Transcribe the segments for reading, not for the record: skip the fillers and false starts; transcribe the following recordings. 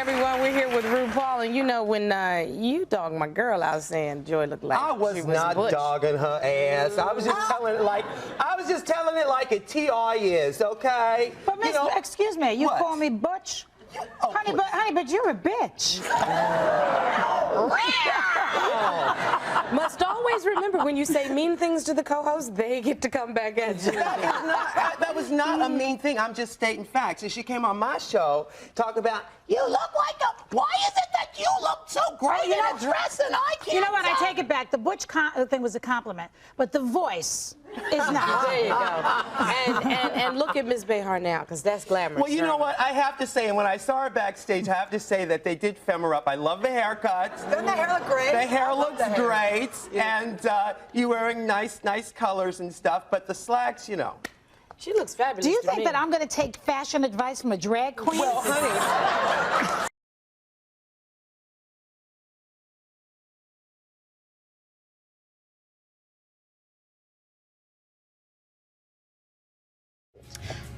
everyone. We're here with RuPaul, and you know when you dogged my girl, I was saying Joy looked like I was not butch. dogging her ass. I was just telling it like it TR is, okay? But Miss, excuse me, you What? call me butch? Honey, but you're a bitch. Must always remember when you say mean things to the co-host, they get to come back at you. That was not a mean thing. I'm just stating facts. And she came on my show talking about, you look like a, why is it that you look so great in a dress and I can't? You know what? I take it back. The butch thing was a compliment, but the voice is not. There you go. And look at Miss Behar now, because that's glamorous. Well, you know what? I have to say, and when I saw her backstage, I have to say that they did fem her up. I love the haircuts. Doesn't the hair look great? The hair looks the hair. great, and you wearing nice colors and stuff, but the slacks, you know. She looks fabulous. Do you to think me. that I'm going to take fashion advice from a drag queen? Well, honey.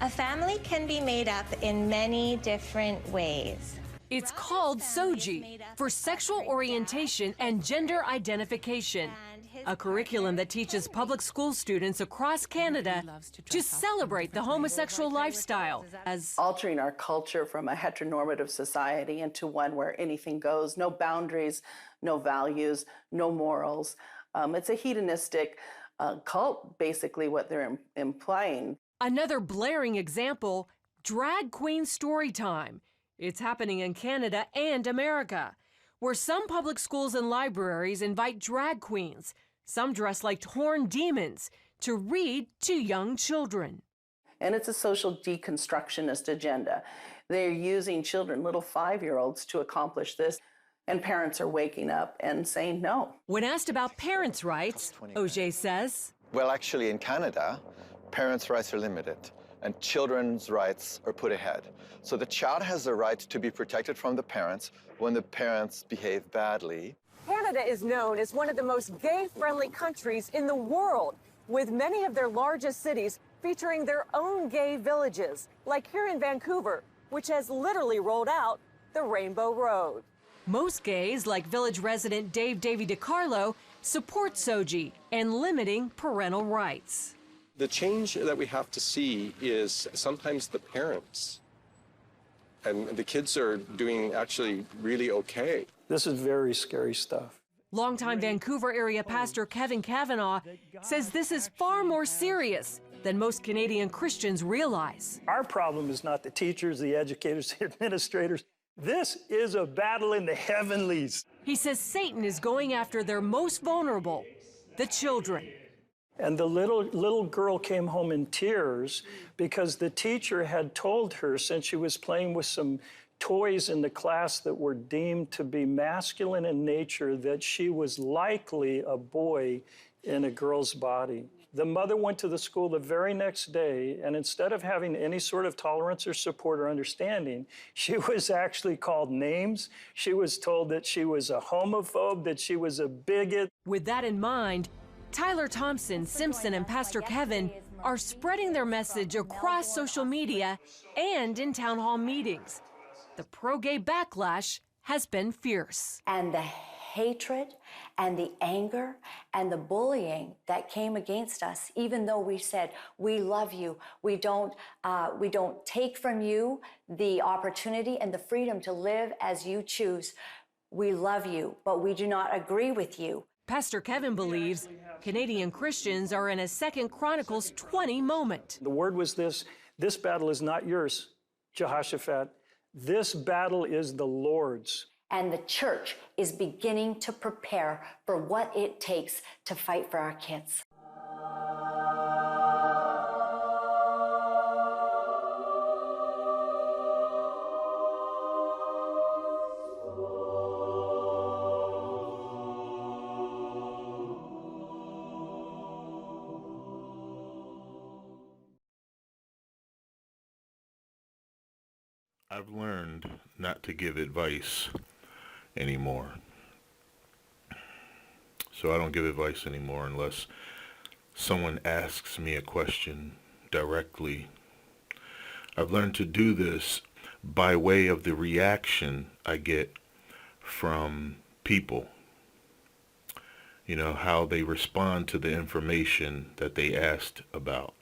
A family can be made up in many different ways. It's called SOGI, for Sexual Orientation and Gender Identification, a curriculum that teaches public school students across Canada to celebrate the homosexual lifestyle as altering our culture from a heteronormative society into one where anything goes, no boundaries, no values, no morals. It's a hedonistic cult, basically, what they're implying. another blaring example, drag queen story time. It's happening in Canada and America, where some public schools and libraries invite drag queens, some dressed like horned demons, to read to young children. And it's a social deconstructionist agenda. They're using children, little 5-year-olds, to accomplish this. And parents are waking up and saying no. When asked about parents' rights, Auger says, well, actually, in Canada, parents' rights are limited and children's rights are put ahead. So the child has the right to be protected from the parents when the parents behave badly. Canada is known as one of the most gay-friendly countries in the world, with many of their largest cities featuring their own gay villages, like here in Vancouver, which has literally rolled out the Rainbow Road. Most gays, like village resident Dave Davy DiCarlo, support SOGI and limiting parental rights. The change that we have to see is sometimes the parents, and the kids are doing actually really okay. This is very scary stuff. Longtime Vancouver area pastor Kevin Kavanaugh says this is far more serious than most Canadian Christians realize. Our problem is not the teachers, the educators, the administrators. This is a battle in the heavenlies. He says Satan is going after their most vulnerable, the children. And the little girl came home in tears because the teacher had told her, since she was playing with some toys in the class that were deemed to be masculine in nature, that she was likely a boy in a girl's body. The mother went to the school the very next day, and instead of having any sort of tolerance or support or understanding, she was actually called names. She was told that she was a homophobe, that she was a bigot. With that in mind, Tyler Thompson, Simpson, and Pastor Kevin are spreading their message across social media and in town hall meetings. The pro-gay backlash has been fierce. And the hatred and the anger and the bullying that came against us, even though we said, we love you, we don't take from you the opportunity and the freedom to live as you choose. We love you, but we do not agree with you. Pastor Kevin believes Canadian Christians are in a 2 Chronicles 20 moment. The word was this battle is not yours, Jehoshaphat. This battle is the Lord's. And the church is beginning to prepare for what it takes to fight for our kids. I've learned not to give advice anymore. So I don't give advice anymore unless someone asks me a question directly. I've learned to do this by way of the reaction I get from people. You know, how they respond to the information that they asked about.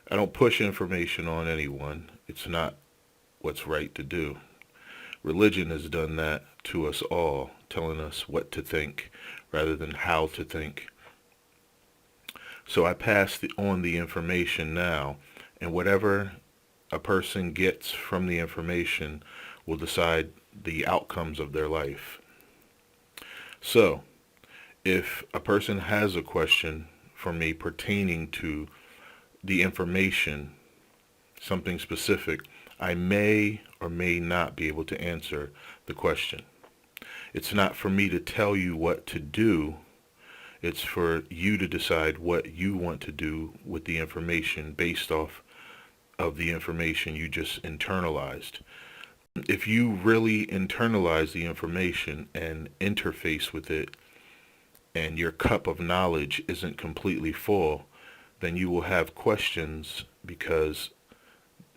I don't push information on anyone. It's not what's right to do. Religion has done that to us all, telling us what to think rather than how to think. So I pass on the information now, and whatever a person gets from the information will decide the outcomes of their life. So, if a person has a question for me pertaining to the information, something specific, I may or may not be able to answer the question. It's not for me to tell you what to do. It's for you to decide what you want to do with the information based off of the information you just internalized. If you really internalize the information and interface with it, and your cup of knowledge isn't completely full, then you will have questions because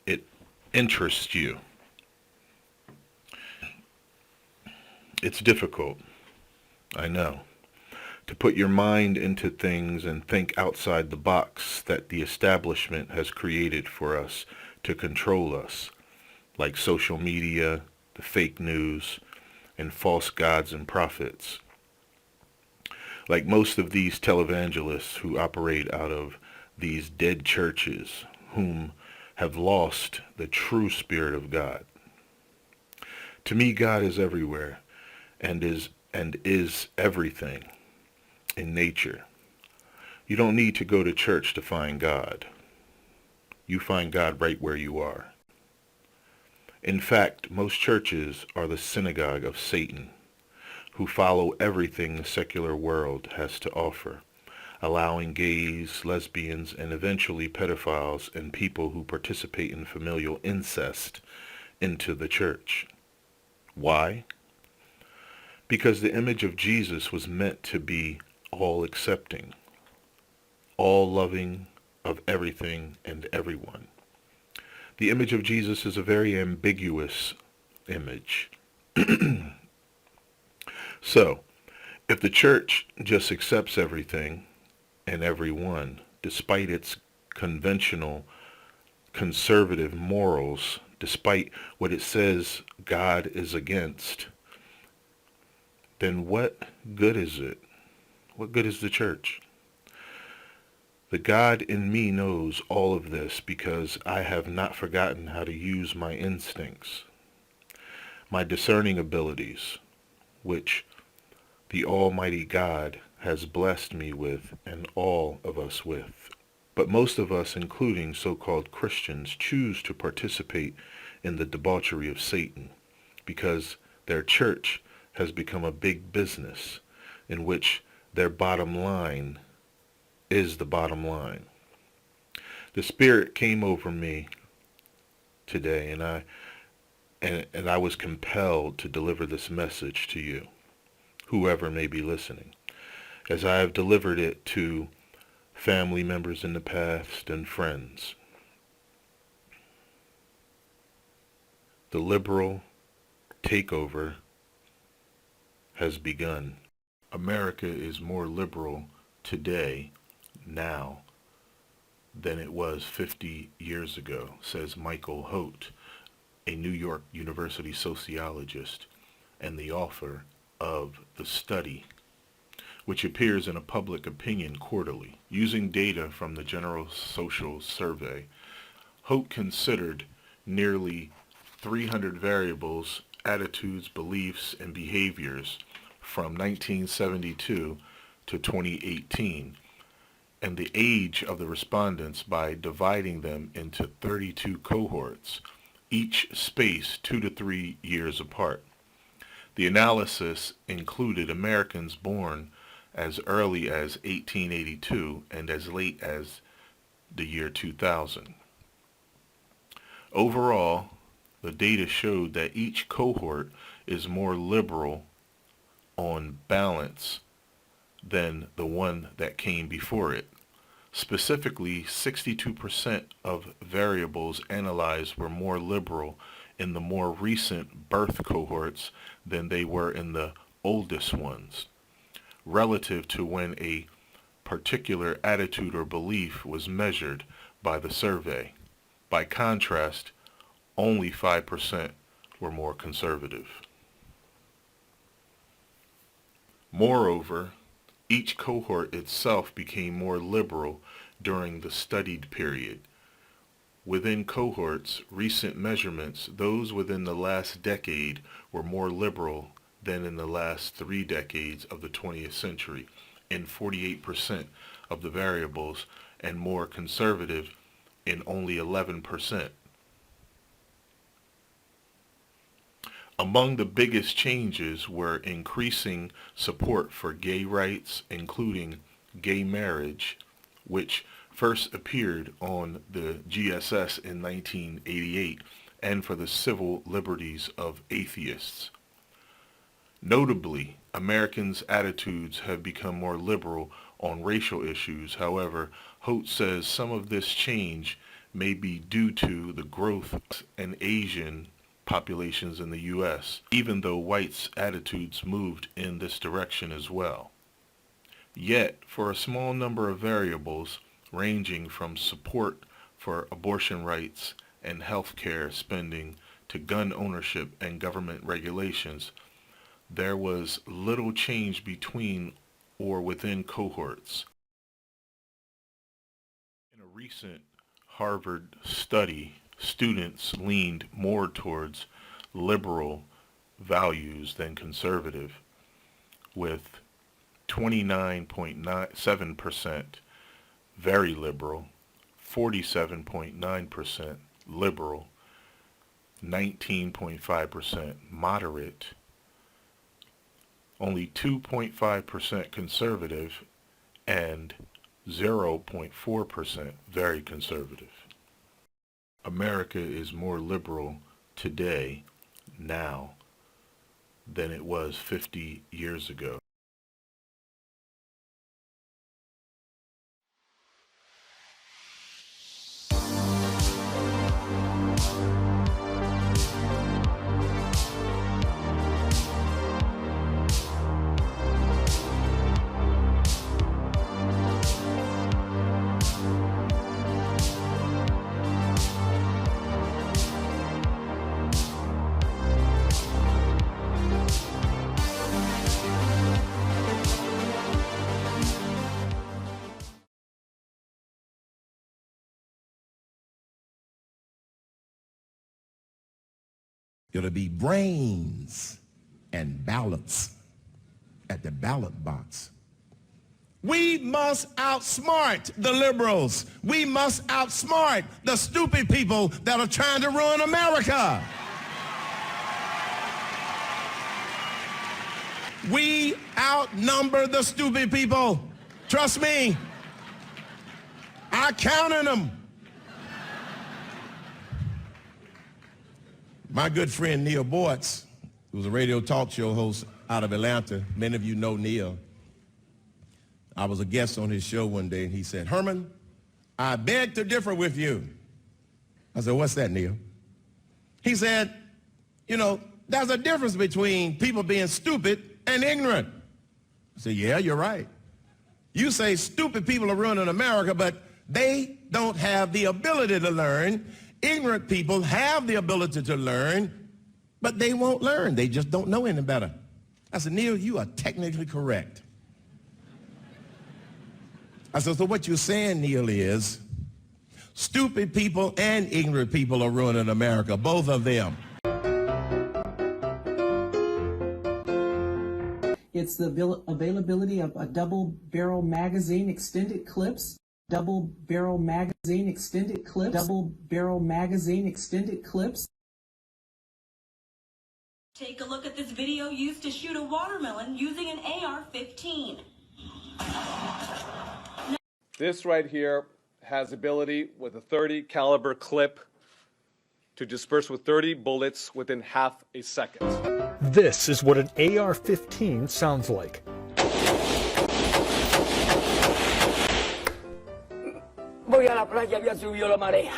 it interests you. It's difficult, I know, to put your mind into things and think outside the box that the establishment has created for us to control us, like social media, the fake news, and false gods and prophets. Like most of these televangelists who operate out of these dead churches, whom have lost the true spirit of God. To me, God is everywhere and is everything in nature. You don't need to go to church to find God. You find God right where you are. In fact, most churches are the synagogue of Satan, who follow everything the secular world has to offer, allowing gays, lesbians, and eventually pedophiles and people who participate in familial incest into the church. Why? Because the image of Jesus was meant to be all-accepting, all-loving of everything and everyone. The image of Jesus is a very ambiguous image. So, if the church just accepts everything and everyone, despite its conventional, conservative morals, despite what it says God is against, then what good is it? What good is the church? The God in me knows all of this because I have not forgotten how to use my instincts, my discerning abilities, which the Almighty God has blessed me with and all of us with. But most of us, including so-called Christians, choose to participate in the debauchery of Satan because their church has become a big business in which their bottom line is the bottom line. The Spirit came over me today, and I was compelled to deliver this message to you, whoever may be listening, as I have delivered it to family members in the past and friends. The liberal takeover has begun. America is more liberal today, now, than it was 50 years ago, says Michael Holt, a New York University sociologist and the author of The Study, which appears in a Public Opinion Quarterly. Using data from the General Social Survey, Holt considered nearly 300 variables, attitudes, beliefs, and behaviors from 1972 to 2018, and the age of the respondents by dividing them into 32 cohorts, each spaced 2 to 3 years apart. The analysis included Americans born as early as 1882 and as late as the year 2000. Overall, the data showed that each cohort is more liberal on balance than the one that came before it. Specifically, 62% of variables analyzed were more liberal in the more recent birth cohorts than they were in the oldest ones, relative to when a particular attitude or belief was measured by the survey. By contrast, only 5% were more conservative. Moreover, each cohort itself became more liberal during the studied period. Within cohorts, recent measurements, those within the last decade were more liberal than in the last 3 decades of the 20th century in 48% of the variables and more conservative in only 11%. Among the biggest changes were increasing support for gay rights, including gay marriage, which first appeared on the GSS in 1988, and for the civil liberties of atheists. Notably, Americans' attitudes have become more liberal on racial issues. However, Holt says some of this change may be due to the growth in Asian populations in the U.S., even though whites' attitudes moved in this direction as well. Yet, for a small number of variables, ranging from support for abortion rights and health care spending to gun ownership and government regulations, there was little change between or within cohorts. In a recent Harvard study, students leaned more towards liberal values than conservative, with 29.7% very liberal, 47.9% liberal, 19.5% moderate, only 2.5% conservative, and 0.4% very conservative. America is more liberal today, now, than it was 50 years ago. It'll be brains and ballots at the ballot box. We must outsmart the liberals. We must outsmart the stupid people that are trying to ruin America. We outnumber the stupid people. Trust me. I counted them. My good friend Neil Boortz, who's a radio talk show host out of Atlanta, many of you know Neil. I was a guest on his show one day, and he said, "Herman, I beg to differ with you." I said, "What's that, Neil?" He said, "You know, there's a difference between people being stupid and ignorant." I said, "Yeah, you're right. You say stupid people are ruining America, but they don't have the ability to learn. Ignorant people have the ability to learn, but they won't learn. They just don't know any better." I said, "Neil, you are technically correct." I said, "So what you're saying, Neil, is stupid people and ignorant people are ruining America, both of them." It's the availability of a double-barrel magazine extended clips. Double-barrel magazine extended clips. Double-barrel magazine extended clips. Take a look at this video used to shoot a watermelon using an AR-15. This right here has ability with a .30 caliber clip to disperse with 30 bullets within half a second. This is what an AR-15 sounds like. voy a la playa, había subido la marea.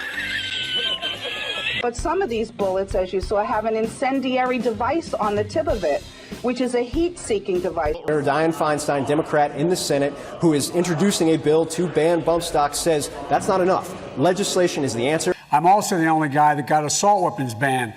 But some of these bullets, as you saw, have an incendiary device on the tip of it, which is a heat-seeking device. Senator Dianne Feinstein, Democrat in the Senate, who is introducing a bill to ban bump stocks, says that's not enough. Legislation is the answer. I'm also the only guy that got assault weapons banned,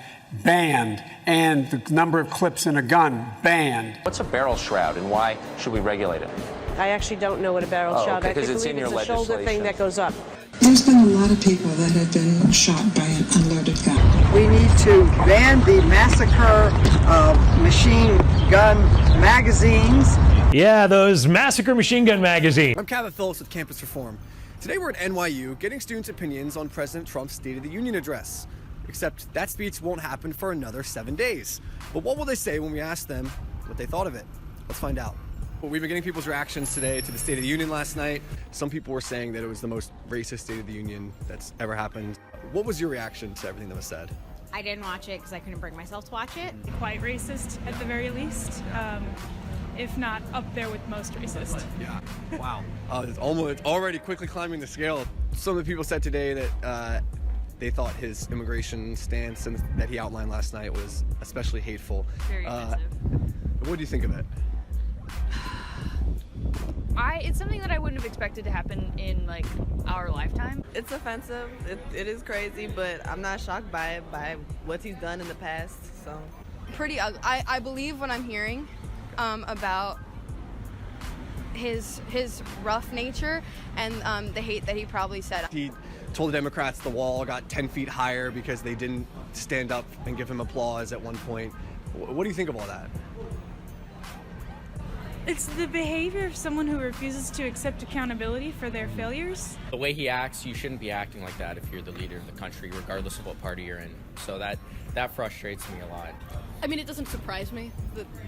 and the number of clips in a gun banned. What's a barrel shroud and why should we regulate it? I actually don't know what a barrel shroud is. Okay, because it's in your legislation. It's a shoulder thing that goes up. There's been a lot of people that have been shot by an unloaded gun. We need to ban the massacre of machine gun magazines. Yeah, those massacre machine gun magazines. I'm Kevin Phillips with Campus Reform. Today we're at NYU getting students' opinions on President Trump's State of the Union address. Except that speech won't happen for another 7 days. But what will they say when we ask them what they thought of it? Let's find out. Well, we've been getting people's reactions today to the State of the Union last night. Some people were saying that it was the most racist State of the Union that's ever happened. What was your reaction to everything that was said? I didn't watch it because I couldn't bring myself to watch it. Quite racist at the very least, if not up there with most racist. Yeah. Wow. It's already quickly climbing the scale. Some of the people said today that they thought his immigration stance and that he outlined last night was especially hateful. Very offensive. What do you think of it? It's something that I wouldn't have expected to happen in like our lifetime. It's offensive. It is crazy, but I'm not shocked by it, by what he's done in the past. So pretty ugly. I believe what I'm hearing about his rough nature and the hate that he probably said. He told the Democrats the wall got 10 feet higher because they didn't stand up and give him applause at one point. What do you think of all that? It's the behavior of someone who refuses to accept accountability for their failures. The way he acts, you shouldn't be acting like that if you're the leader of the country, regardless of what party you're in. So that frustrates me a lot. I mean, it doesn't surprise me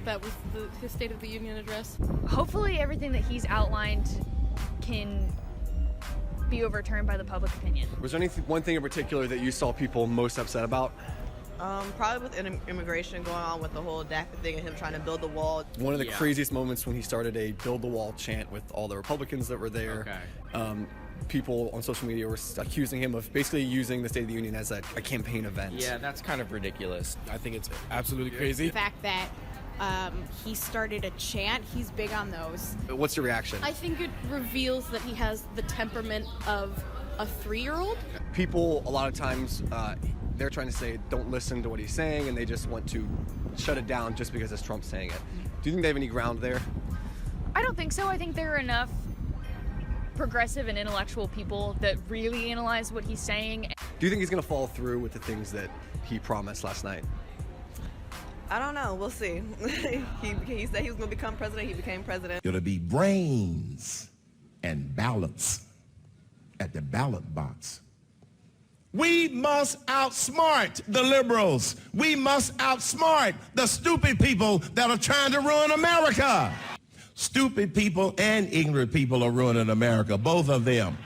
that was his State of the Union address. Hopefully everything that he's outlined can be overturned by the public opinion. Was there one thing in particular that you saw people most upset about? Probably with immigration going on with the whole DACA thing and him trying to build the wall. One of the craziest moments when he started a build the wall chant with all the Republicans that were there. Okay. People on social media were accusing him of basically using the State of the Union as a campaign event. Yeah, that's kind of ridiculous. I think it's absolutely crazy. The fact that he started a chant, he's big on those. What's your reaction? I think it reveals that he has the temperament of a 3-year-old. People, a lot of times, they're trying to say, don't listen to what he's saying, and they just want to shut it down just because it's Trump saying it. Do you think they have any ground there? I don't think so. I think there are enough progressive and intellectual people that really analyze what he's saying. Do you think he's going to follow through with the things that he promised last night? I don't know. We'll see. He said he was going to become president. He became president. It'll be brains and ballots at the ballot box. We must outsmart the liberals. We must outsmart the stupid people that are trying to ruin America. Stupid people and ignorant people are ruining America, both of them.